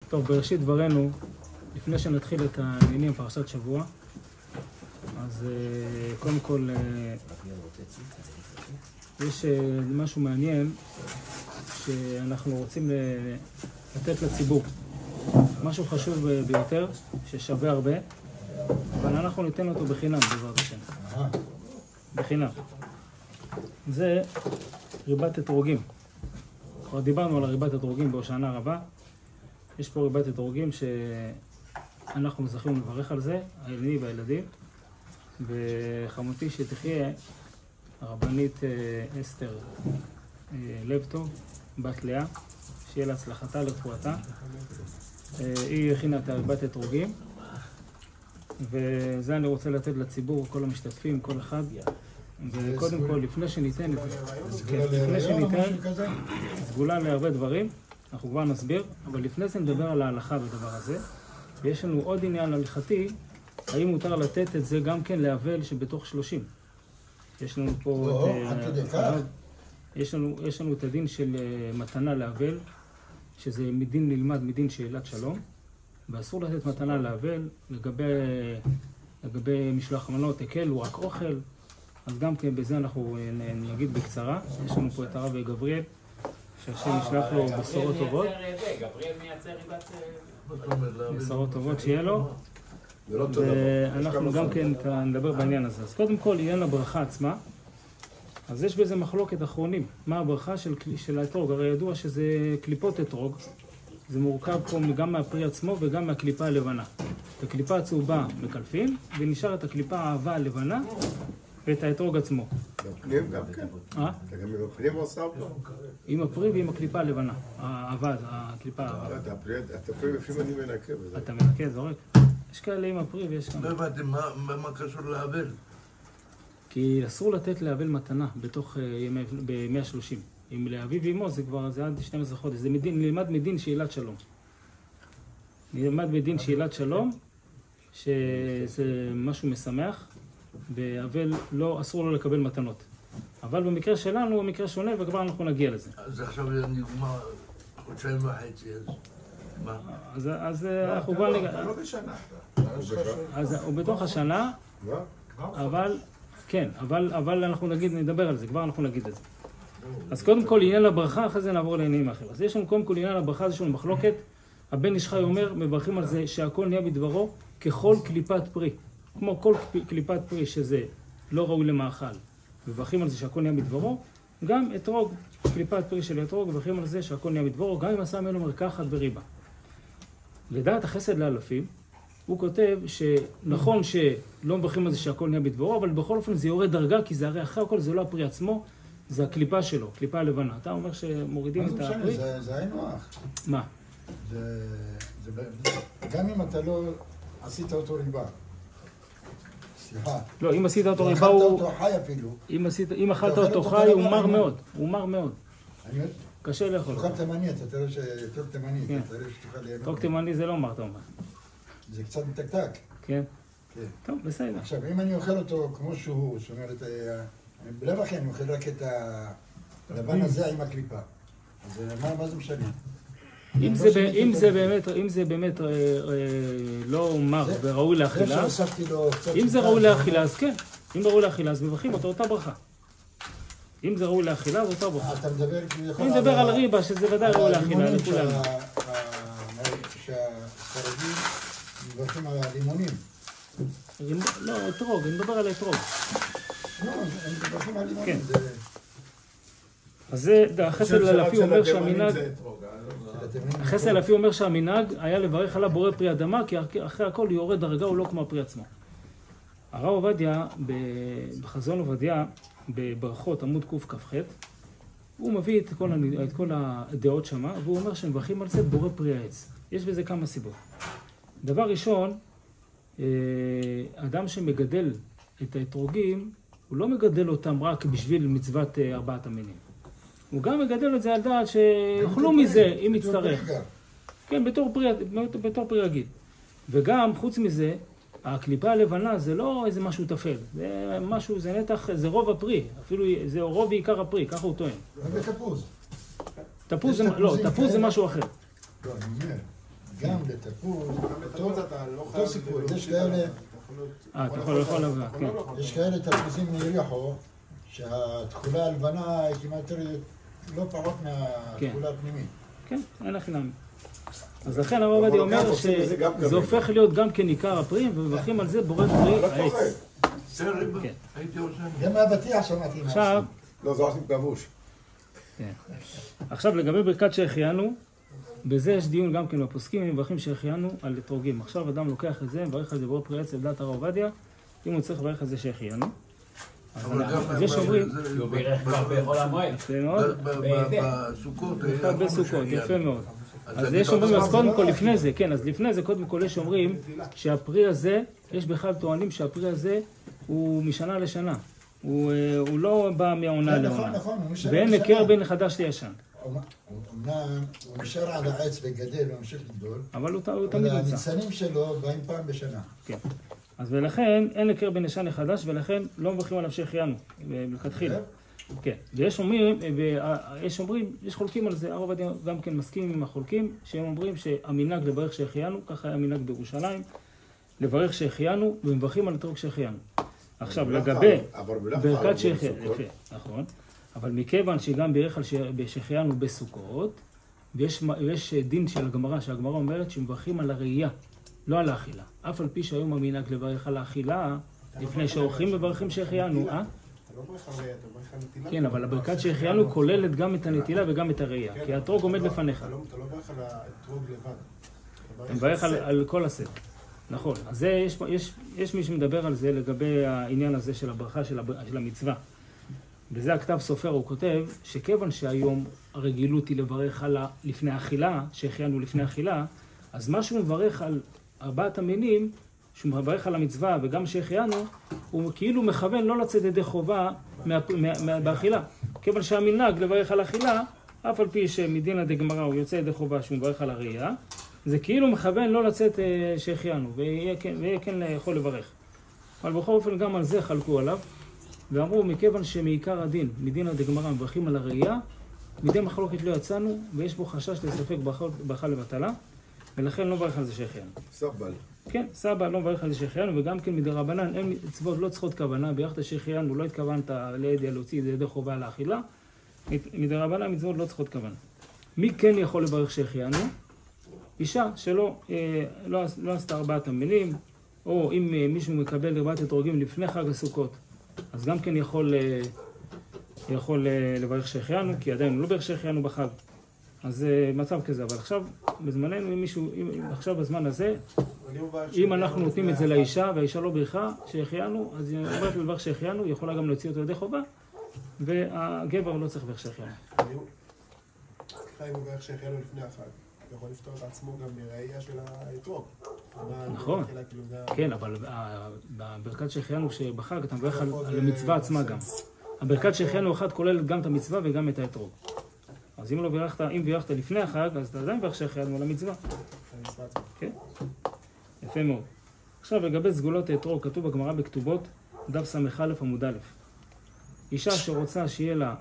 טוב, בראשית דברנו, לפני שנתחיל את העניינים פרשת שבוע, אז קודם כל יש משהו מעניין שאנחנו רוצים לתת לציבור. משהו חשוב ביותר, ששווה הרבה, אבל אנחנו ניתן אותו בחינם בעזרת השם. בחינם. זה ריבת אתרוגים. כבר דיברנו על ריבת אתרוגים בהושענא רבה. יש פה ריבת אתרוגים שאנחנו זכינו לברך על זה, אני והילדים. וחמותי שתחיה, הרבנית אסתר לב טוב, בת לאה, שיהיה לה הצלחתה לרפואתה. היא הכינה את ריבת אתרוגים, וזה אני רוצה לתת לציבור, כל המשתתפים, כל אחד. וקודם כל, לפני שניתן, סגולה להרבה דברים, אנחנו כבר נסביר, אבל לפני זה נדבר על ההלכה בדבר הזה. ויש לנו עוד עניין הלכתי, האם מותר לתת את זה גם כן לאבל שבתוך 30. יש לנו פה יש לנו את הדין של מתנה לאבל, שזה מדין נלמד מדין שאלת שלום, ואסור לתת מתנה לאבל. לגבי משלוח מנות, הקל הוא רק אוכל, אז גם כן בזה אנחנו נגיד בקצרה. יש לנו פה את הרב גבריאל, שהשם ישלח לו בשורות טובות. גבריאל מייצר בשורות טובות שיהיה לו. ואנחנו גם כן נדבר בעניין הזה. אז קודם כל, עניין הברכה עצמה. אז יש בזה מחלוקת אחרונים. מה הברכה של האתרוג? הרי ידוע שזה קליפות אתרוג. זה מורכב פה גם מהפרי עצמו וגם מהקליפה הלבנה. את הקליפה הצהובה מקלפים, ונשאר את הקליפה העבה הלבנה ואת האתרוג עצמו. מפנים גם כן? אתה גם מפנים עושה אותו? עם הפרי ועם הקליפה הלבנה. העבה, הקליפה העבה. את הפרי לפעמים אני מנקה בזה. אתה מנקה, זורק? יש כאלה עם הפרי ויש כאלה. לא הבנתי, מה קשור לאבל? כי אסור לתת לאבל מתנה בימי ה-30. אם לאביו ואמו זה כבר, זה עד 12 חודש. זה נלמד מדין שאלת שלום. נלמד מדין שאלת שלום, שזה משהו משמח, ואבל לא, אסור לו לקבל מתנות. אבל במקרה שלנו הוא מקרה שונה, וכבר אנחנו נגיע לזה. אז עכשיו נגמר חודשיים וחצי, אז מה? אז אנחנו כבר נגיע. לא בשנה. אז הוא בתוך השנה, אבל, כן, אבל אנחנו נדבר על זה, כבר אנחנו נגיד את זה. אז קודם כל עניין לברכה, אחרי זה נעבור לעניינים אחרים. אז יש לנו קודם כל עניין לברכה, זה שלנו מחלוקת. הבן איש חי אומר, מברכים על זה שהכל נהיה בדברו ככל קליפת פרי. כמו כל קליפת פרי שזה לא ראוי למאכל. מברכים על זה שהכל נהיה בדברו. גם אתרוג, קליפת פרי של אתרוג, מברכים על זה שהכל נהיה בדברו, גם אם עשה ממנו מרקחת וריבה. לדעת החסד לאלפים, הוא כותב שנכון שלא מברכים על זה שהכל נהיה בדברו, אבל בכל אופן זה יורד דרגה, כי זה הרי אחרי הכל זה לא הפרי עצמו, זה הקליפה שלו, קליפה הלבנה. אתה אומר שמורידים את הפרי? זה היינו אח. מה? גם אם אתה לא עשית אותו ריבה. סליחה. לא, אם עשית אותו ריבה אכלת הוא... אותו חי אפילו. אם אכלת אותו חי הוא מר מאוד. הוא מר מאוד. קשה לאכול. תאכל תימני, אתה תראה שטוב תימני. אתה תראה שתאכל לימין. טוב תימני זה לא מר, אתה אומר. זה קצת מתקתק. כן. טוב, בסדר. עכשיו, אם אני אוכל אותו כמו שהוא, זאת אומרת, בלב אחי אני אוכל רק את הלבן הזה עם הקליפה. אז מה זה משנה? אם זה באמת לא מר וראוי לאכילה, אם זה ראוי לאכילה אז כן. אם ראוי לאכילה אז מברכים אותו אותה ברכה. אם זה ראוי לאכילה אז אותה ברכה. אתה מדבר אני מדבר על ריבה שזה ודאי ראוי לאכילה לכולנו. שהספרדים מברכים על הלימונים. לא, אתרוג, אני מדבר על אתרוג. לא, הם מברכים על לימונים. כן. אז זה, החסד האלפי אומר שהמנהג, החסד האלפי אומר שהמנהג היה לברך עליו בורא פרי אדמה, כי אחרי הכל יורד דרגה, הוא לא כמו הפרי עצמו. הרב עובדיה, בחזון עובדיה, בברכות עמוד קכ"ח, הוא מביא את כל הדעות שמה, והוא אומר שמברכים על זה בורא פרי העץ. יש בזה כמה סיבות. דבר ראשון, אדם שמגדל את האתרוגים, הוא לא מגדל אותם רק בשביל מצוות 4 המינים. הוא גם מגדל את זה על דעת שיאכלו מזה אם יצטרך. כן, בתור פרי רגיל. וגם, חוץ מזה, הקליפה הלבנה זה לא איזה משהו טפל. זה משהו, זה נתח, זה רוב הפרי. אפילו זה רוב ועיקר הפרי, ככה הוא טוען. ותפוז. תפוז זה משהו אחר. לא, אני אומר. גם לתפוז, אותו סיפור. יש כאלה... אתה יכול לאכול עליו, כן. יש כאלה תפוזים מיריחו, שהתכולה הלבנה היא כמעט לא פחות מהתכולה הפנימית. כן, אין לך חינם. אז לכן הרב עובדיה אומר שזה הופך להיות גם כן עיקר הפרי, ומברכים על זה בורא פרי העץ. גם מהבטיח שמעתי. עכשיו... לא, זה עושים כבוש. עכשיו לגבי ברכת שהחיינו, בזה יש דיון גם כן בפוסקים, הם מברכים שהחיינו על אתרוגים. עכשיו אדם לוקח את זה, מברך על זה בורא פרי העץ לדעת הרב עובדיה, אם הוא צריך לברך על זה שהחיינו. אז יש אומרים... הוא בירך כבר בחול המועד. יפה מאוד. בסוכות. בסוכות, יפה מאוד. אז יש אומרים, אז קודם כל לפני זה, כן, אז לפני זה קודם כל יש אומרים שהפרי הזה, יש בכלל טוענים שהפרי הזה הוא משנה לשנה. הוא לא בא מעונה לעונה. ואין לקר בין חדש לישן. אמנם הוא נשאר על העץ וגדל וממשיך לגדול, אבל הוא תמיד נמצא. הניצנים שלו באים פעם בשנה. כן. אז ולכן אין לקר בין ישן לחדש, ולכן לא מברכים עליו שהחיינו, מלכתחילה. כן, ויש אומרים, יש חולקים על זה, הרב עובדיה גם כן מסכים עם החולקים, שהם אומרים שהמנהג לברך שהחיינו, ככה היה המנהג בירושלים, לברך שהחיינו, ומברכים על אתרוג שהחיינו. עכשיו, לגבי ברכת שהחיינו, יפה, נכון, אבל מכיוון שגם בירך על שהחיינו בסוכות, ויש דין של הגמרא, שהגמרא אומרת שמברכים על הראייה, לא על האכילה. אף על פי שהיום המנהג לברך על האכילה, לפני שאורחים מברכים שהחיינו, כן, אבל הברכת שהחיינו כוללת גם את הנטילה וגם את הראייה, כי האתרוג עומד לפניך. אתה לא מברך על האתרוג לבד. אתה מברך על כל הסט. נכון, אז יש מי שמדבר על זה לגבי העניין הזה של הברכה של המצווה. וזה הכתב סופר, הוא כותב שכיוון שהיום הרגילות היא לברך על לפני האכילה, שהחיינו לפני האכילה, אז מה שהוא מברך על ארבעת המינים, שהוא מברך על המצווה וגם שהחיינו, הוא כאילו מכוון לא לצאת ידי חובה באכילה. כיוון שהמנהג לברך על האכילה, אף על פי שמדינא דגמרא הוא יוצא ידי חובה שהוא מברך על הראייה, זה כאילו מכוון לא לצאת שהחיינו, ויהיה כן יכול לברך. אבל בכל אופן גם על זה חלקו עליו, ואמרו מכיוון שמעיקר הדין, מדינא דגמרא מברכים על הראייה, מדי מחלוקת לא יצאנו, ויש בו חשש לספק ברכה לבטלה, ולכן לא מברך על זה שהחיינו. סבל. כן, סבא לא מברך על זה שהחיינו, וגם כן מדרבנן, אין מצוות לא צריכות כוונה, בירכת שהחיינו, לא התכוונת לידי להוציא את זה ידי חובה לאכילה, מדרבנן מצוות לא צריכות כוונה. מי כן יכול לברך שהחיינו? אישה שלא לא עשתה ארבעת המינים, או אם מישהו מקבל ארבעת אתרוגים לפני חג הסוכות, אז גם כן יכול לברך שהחיינו, כי עדיין הוא לא ברך שהחיינו בחג. אז מצב כזה, אבל עכשיו בזמננו, עכשיו בזמן הזה, אם אנחנו נותנים את זה לאישה, והאישה לא ברכה שהחיינו, אז היא אומרת לברך שהחיינו, היא יכולה גם להוציא אותו ידי חובה, והגבר לא צריך לברך שהחיינו. אם הוא ברך שהחיינו לפני החג, הוא יכול לפתור את עצמו גם בראייה של האתרוג. נכון, כן, אבל בברכת שהחיינו שבחג אתה מברך על המצווה עצמה גם. הברכת שהחיינו אחד כוללת גם את המצווה וגם את האתרוג. אז אם בירכת לפני החג, אז אתה עדיין מברך שהחיינו על המצווה. כן, יפה מאוד. עכשיו לגבי סגולות האתרוג, כתוב בגמרא בכתובות, דף ס"א עמוד א'. אישה שרוצה שיהיה לה,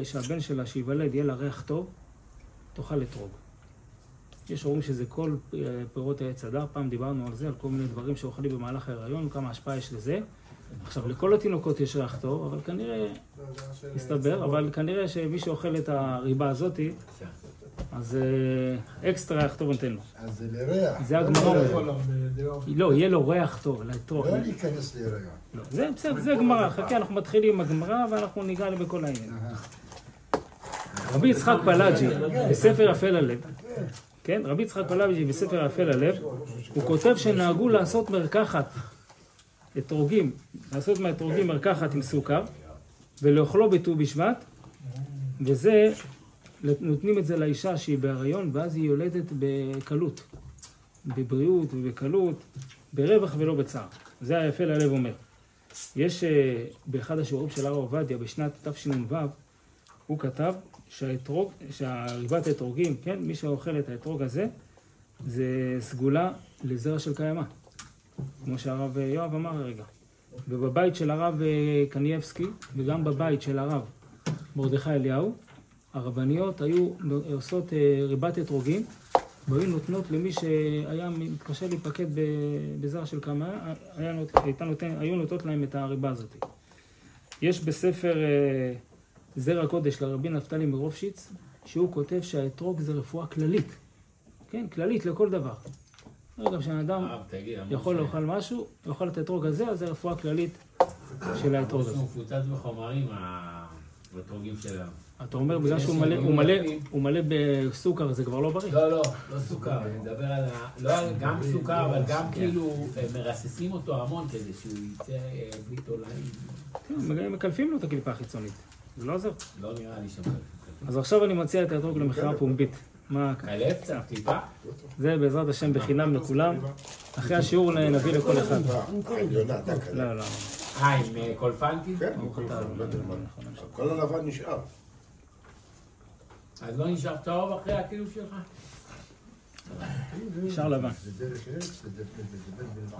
שהבן שלה שיוולד יהיה לה ריח טוב, תאכל אתרוג. יש אומרים שזה כל פירות העץ הדר, פעם דיברנו על זה, על כל מיני דברים שאוכלים במהלך ההיריון, כמה השפעה יש לזה. עכשיו, לכל התינוקות יש ריח טוב, אבל כנראה, מסתבר, אבל כנראה שמי שאוכל את הריבה הזאת, אז אקסטרה ריח טוב נותן לו. אז זה לריח. זה הגמרא. לא, יהיה לו ריח טוב, לאתרוג. לא להיכנס לריח. זה בסדר, זה גמרא. חכה, אנחנו מתחילים עם הגמרא ואנחנו ניגע בכל העניין. רבי יצחק פלאג'י, בספר יפה ללב, כן? רבי יצחק פלאג'י בספר יפה ללב, הוא כותב שנהגו לעשות מרקחת, אתרוגים, לעשות מהאתרוגים מרקחת עם סוכר, ולאכלו בט"ו בשבט, וזה, נותנים את זה לאישה שהיא בהיריון, ואז היא יולדת בקלות, בבריאות ובקלות, ברווח ולא בצער. זה היפה ללב אומר. יש באחד השיעורים של הרב עובדיה בשנת תשנ"ו, הוא כתב שהריבת האתרוגים, כן, מי שאוכל את האתרוג הזה, זה סגולה לזרע של קיימא. כמו שהרב יואב אמר הרגע. ובבית של הרב קניאבסקי, וגם בבית של הרב מרדכי אליהו, הרבניות היו עושות ריבת אתרוגים, והיו נותנות למי שהיה מתקשה להיפקד בזר של כמה, היו נותנות להם את הריבה הזאת. יש בספר זרע הקודש לרבי נפתלי מרופשיץ, שהוא כותב שהאתרוג זה רפואה כללית. כן, כללית לכל דבר. רגע, כשאדם יכול לאכול משהו, יכול את האתרוג הזה, אז זה רפואה כללית של האתרוג הזה. הוא מפוצץ בחומרים, האתרוגים שלנו. אתה אומר, בגלל שהוא מלא בסוכר, זה כבר לא בריא? לא סוכר, אני מדבר על גם סוכר, אבל גם כאילו מרססים אותו המון כדי שהוא יצא בלי תולעים. כן, מקלפים לו את הקליפה החיצונית. זה לא עוזר. לא נראה לי שם. אז עכשיו אני מציע את האתרוג למכירה פומבית. קלף קצת, קליפה? זה בעזרת השם בחינם לכולם. אחרי השיעור נביא לכל אחד. לא, לא. עם קולפנטי? כן, כל הלבן נשאר. אז לא נשאר צהוב אחרי הקילוף שלך? נשאר לבן.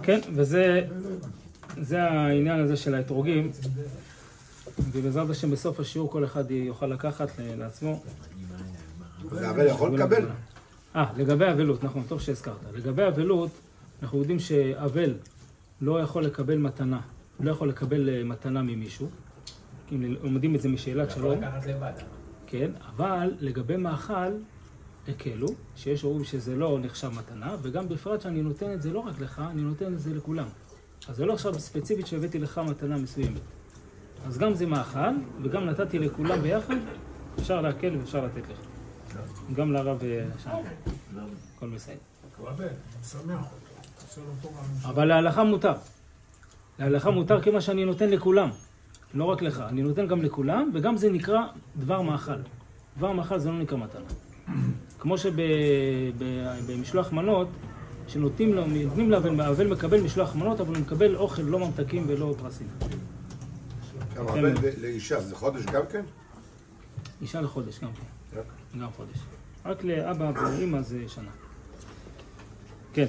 כן, וזה העניין הזה של האתרוגים. ובעזרת השם בסוף השיעור כל אחד יוכל לקחת לעצמו. אבל יכול לקבל. לגבי אבלות, נכון, טוב שהזכרת. לגבי אבלות, אנחנו יודעים שאבל לא יכול לקבל מתנה. לא יכול לקבל מתנה ממישהו. אם לומדים את זה משאלת שלום. יכול לקחת לבד. כן, אבל לגבי מאכל, הקלו, שיש אומרים שזה לא נחשב מתנה, וגם בפרט שאני נותן את זה לא רק לך, אני נותן את זה לכולם. אז זה לא עכשיו ספציפית שהבאתי לך מתנה מסוימת. אז גם זה מאכל, וגם נתתי לכולם ביחד, אפשר להקל ואפשר לתת לך. גם לרב שם. הכל מסייד. אבל להלכה מותר. להלכה מותר כמה שאני נותן לכולם. לא רק לך, אני נותן גם לכולם, וגם זה נקרא דבר מאכל. דבר מאכל זה לא נקרא מתנה. כמו שבמשלוח מנות, שנותנים לו, אבל מקבל משלוח מנות, אבל הוא מקבל אוכל, לא ממתקים ולא פרסים. אבל לאישה, זה חודש גם כן? אישה לחודש, גם כן. גם חודש. רק לאבא ואמא זה שנה. כן.